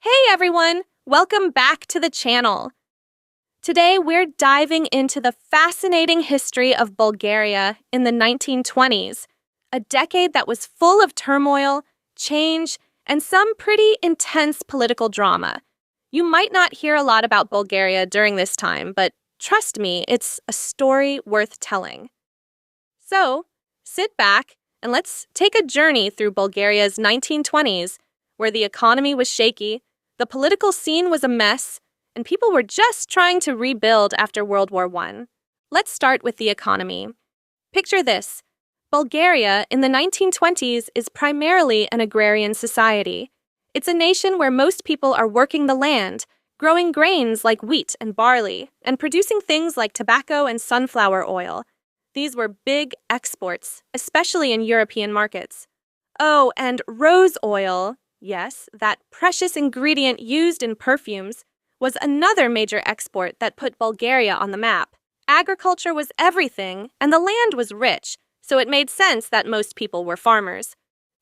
Hey everyone! Welcome back to the channel. Today we're diving into the fascinating history of Bulgaria in the 1920s, a decade that was full of turmoil, change, and some pretty intense political drama. You might not hear a lot about Bulgaria during this time, but trust me, it's a story worth telling. So, sit back and let's take a journey through Bulgaria's 1920s, where the economy was shaky, the political scene was a mess, and people were just trying to rebuild after World War I. Let's start with the economy. Picture this. Bulgaria in the 1920s is primarily an agrarian society. It's a nation where most people are working the land, growing grains like wheat and barley, and producing things like tobacco and sunflower oil. These were big exports, especially in European markets. Oh, and rose oil, yes, that precious ingredient used in perfumes, was another major export that put Bulgaria on the map. Agriculture was everything, and the land was rich, so it made sense that most people were farmers.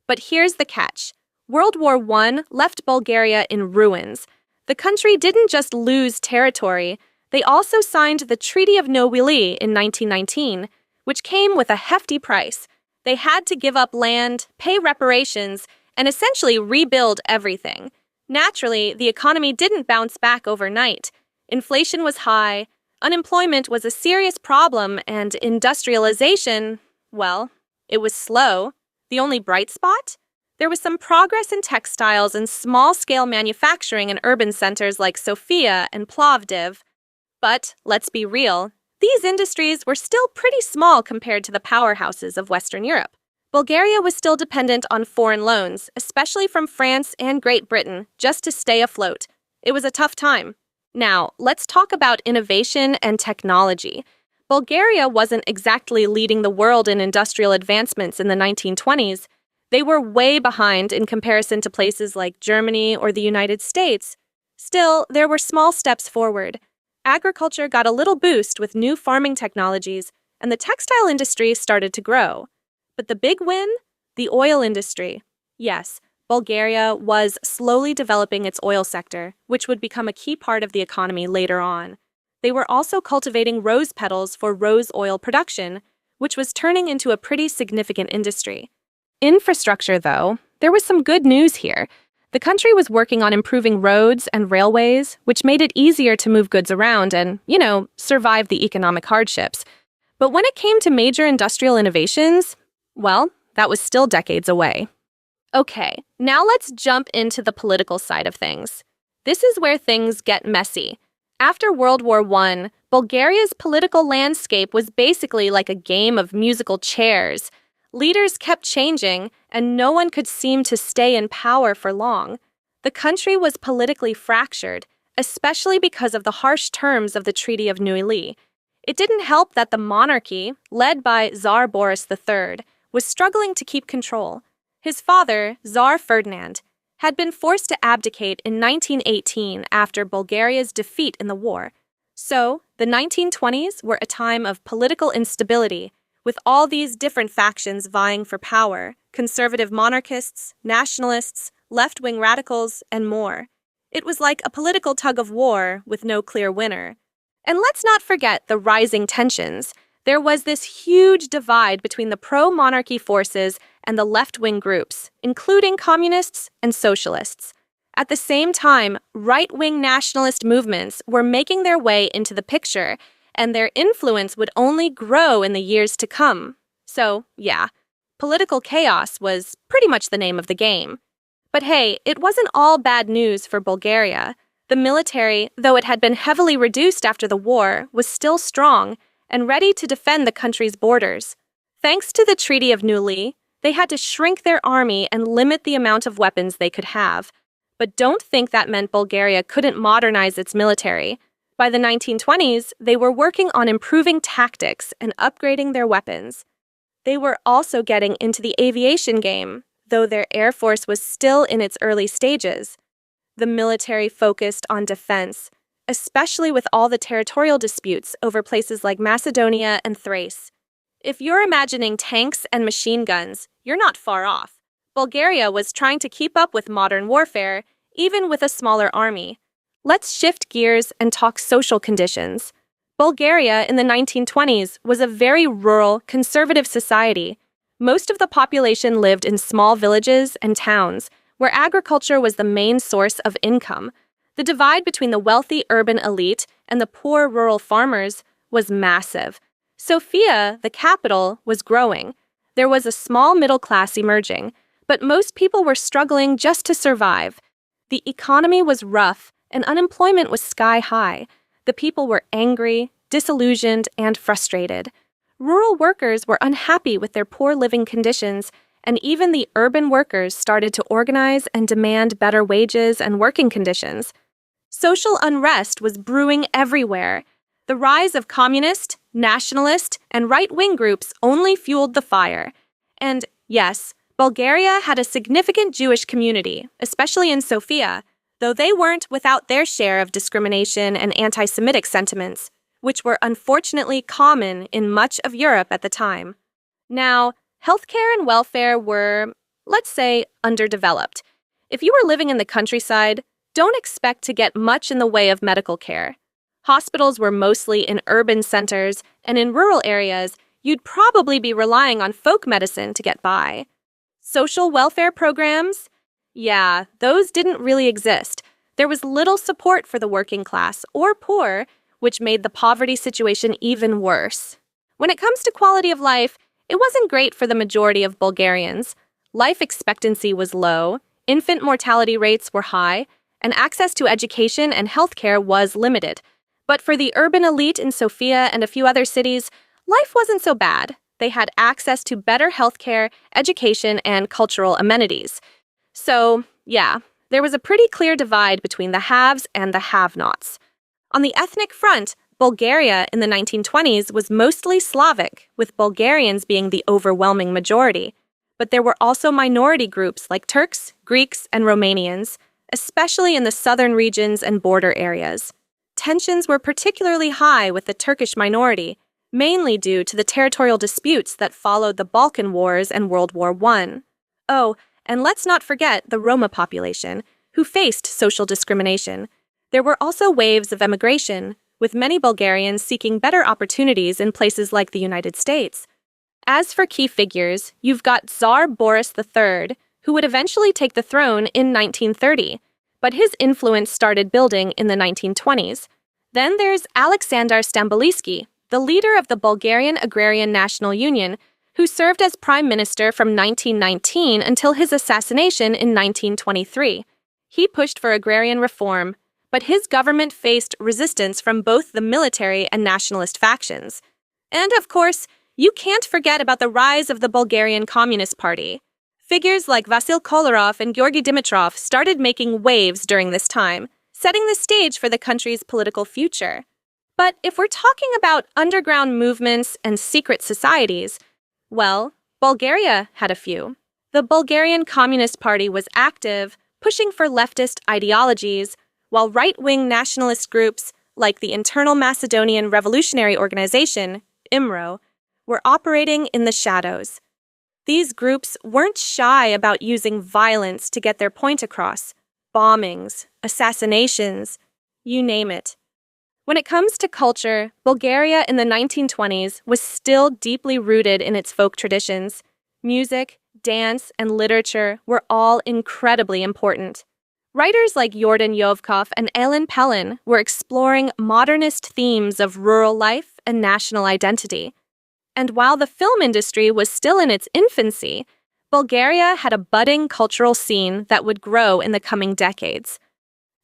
But here's the catch. World War I left Bulgaria in ruins. The country didn't just lose territory, they also signed the Treaty of Neuilly in 1919, which came with a hefty price. They had to give up land, pay reparations, and essentially rebuild everything. Naturally, the economy didn't bounce back overnight. Inflation was high, unemployment was a serious problem, and industrialization, well, it was slow. The only bright spot? There was some progress in textiles and small-scale manufacturing in urban centers like Sofia and Plovdiv. But, let's be real, these industries were still pretty small compared to the powerhouses of Western Europe. Bulgaria was still dependent on foreign loans, especially from France and Great Britain, just to stay afloat. It was a tough time. Now, let's talk about innovation and technology. Bulgaria wasn't exactly leading the world in industrial advancements in the 1920s. They were way behind in comparison to places like Germany or the United States. Still, there were small steps forward. Agriculture got a little boost with new farming technologies, and the textile industry started to grow. But the big win? The oil industry. Yes, Bulgaria was slowly developing its oil sector, which would become a key part of the economy later on. They were also cultivating rose petals for rose oil production, which was turning into a pretty significant industry. Infrastructure, though, there was some good news here. The country was working on improving roads and railways, which made it easier to move goods around and, survive the economic hardships. But when it came to major industrial innovations, well, that was still decades away. Okay, now let's jump into the political side of things. This is where things get messy. After World War I, Bulgaria's political landscape was basically like a game of musical chairs. Leaders kept changing, and no one could seem to stay in power for long. The country was politically fractured, especially because of the harsh terms of the Treaty of Neuilly. It didn't help that the monarchy, led by Tsar Boris III, was struggling to keep control. His father, Tsar Ferdinand, had been forced to abdicate in 1918 after Bulgaria's defeat in the war. So, the 1920s were a time of political instability, with all these different factions vying for power: conservative monarchists, nationalists, left-wing radicals, and more. It was like a political tug-of-war with no clear winner. And let's not forget the rising tensions. There was this huge divide between the pro-monarchy forces and the left-wing groups, including communists and socialists. At the same time, right-wing nationalist movements were making their way into the picture, and their influence would only grow in the years to come. So, yeah, political chaos was pretty much the name of the game. But hey, it wasn't all bad news for Bulgaria. The military, though it had been heavily reduced after the war, was still strong and ready to defend the country's borders. Thanks to the Treaty of Neuilly, they had to shrink their army and limit the amount of weapons they could have. But don't think that meant Bulgaria couldn't modernize its military. By the 1920s, they were working on improving tactics and upgrading their weapons. They were also getting into the aviation game, though their air force was still in its early stages. The military focused on defense, especially with all the territorial disputes over places like Macedonia and Thrace. If you're imagining tanks and machine guns, you're not far off. Bulgaria was trying to keep up with modern warfare, even with a smaller army. Let's shift gears and talk social conditions. Bulgaria in the 1920s was a very rural, conservative society. Most of the population lived in small villages and towns, where agriculture was the main source of income. The divide between the wealthy urban elite and the poor rural farmers was massive. Sofia, the capital, was growing. There was a small middle class emerging, but most people were struggling just to survive. The economy was rough, and unemployment was sky high. The people were angry, disillusioned, and frustrated. Rural workers were unhappy with their poor living conditions, and even the urban workers started to organize and demand better wages and working conditions. Social unrest was brewing everywhere. The rise of communist, nationalist, and right-wing groups only fueled the fire. And yes, Bulgaria had a significant Jewish community, especially in Sofia, though they weren't without their share of discrimination and anti-Semitic sentiments, which were unfortunately common in much of Europe at the time. Now, healthcare and welfare were, let's say, underdeveloped. If you were living in the countryside, don't expect to get much in the way of medical care. Hospitals were mostly in urban centers, and in rural areas, you'd probably be relying on folk medicine to get by. Social welfare programs? Yeah, those didn't really exist. There was little support for the working class or poor, which made the poverty situation even worse. When it comes to quality of life, it wasn't great for the majority of Bulgarians. Life expectancy was low, infant mortality rates were high, and access to education and healthcare was limited. But for the urban elite in Sofia and a few other cities, life wasn't so bad. They had access to better healthcare, education, and cultural amenities. So, yeah, there was a pretty clear divide between the haves and the have-nots. On the ethnic front, Bulgaria in the 1920s was mostly Slavic, with Bulgarians being the overwhelming majority. But there were also minority groups like Turks, Greeks, and Romanians, especially in the southern regions and border areas. Tensions were particularly high with the Turkish minority, mainly due to the territorial disputes that followed the Balkan Wars and World War I. Oh, and let's not forget the Roma population, who faced social discrimination. There were also waves of emigration, with many Bulgarians seeking better opportunities in places like the United States. As for key figures, you've got Tsar Boris III, who would eventually take the throne in 1930, but his influence started building in the 1920s. Then there's Alexander Stamboliski, the leader of the Bulgarian Agrarian National Union, who served as prime minister from 1919 until his assassination in 1923. He pushed for agrarian reform, but his government faced resistance from both the military and nationalist factions. And of course, you can't forget about the rise of the Bulgarian Communist Party. Figures like Vasil Kolarov and Georgy Dimitrov started making waves during this time, setting the stage for the country's political future. But if we're talking about underground movements and secret societies, well, Bulgaria had a few. The Bulgarian Communist Party was active, pushing for leftist ideologies, while right-wing nationalist groups like the Internal Macedonian Revolutionary Organization, IMRO, were operating in the shadows. These groups weren't shy about using violence to get their point across. Bombings, assassinations, you name it. When it comes to culture, Bulgaria in the 1920s was still deeply rooted in its folk traditions. Music, dance, and literature were all incredibly important. Writers like Yordan Yovkov and Alen Pelin were exploring modernist themes of rural life and national identity. And while the film industry was still in its infancy, Bulgaria had a budding cultural scene that would grow in the coming decades.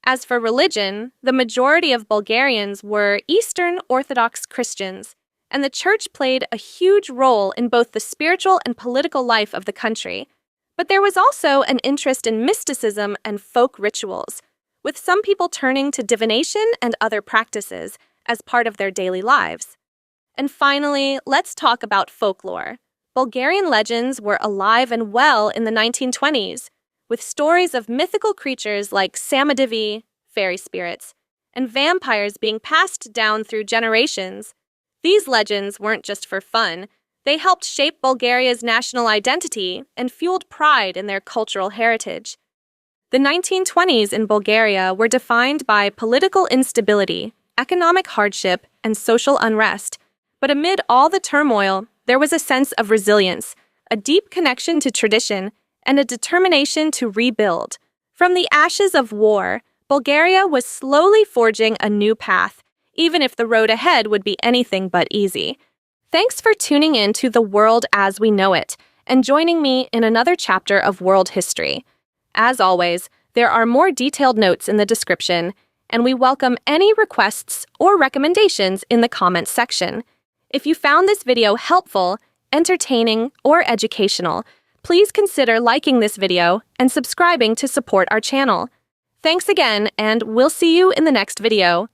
As for religion, the majority of Bulgarians were Eastern Orthodox Christians, and the church played a huge role in both the spiritual and political life of the country. But there was also an interest in mysticism and folk rituals, with some people turning to divination and other practices as part of their daily lives. And finally, let's talk about folklore. Bulgarian legends were alive and well in the 1920s, with stories of mythical creatures like Samadivi, fairy spirits, and vampires being passed down through generations. These legends weren't just for fun. They helped shape Bulgaria's national identity and fueled pride in their cultural heritage. The 1920s in Bulgaria were defined by political instability, economic hardship, and social unrest. But amid all the turmoil, there was a sense of resilience, a deep connection to tradition, and a determination to rebuild. From the ashes of war, Bulgaria was slowly forging a new path, even if the road ahead would be anything but easy. Thanks for tuning in to The World as We Know It, and joining me in another chapter of world history. As always, there are more detailed notes in the description, and we welcome any requests or recommendations in the comments section. If you found this video helpful, entertaining, or educational, please consider liking this video and subscribing to support our channel. Thanks again, and we'll see you in the next video.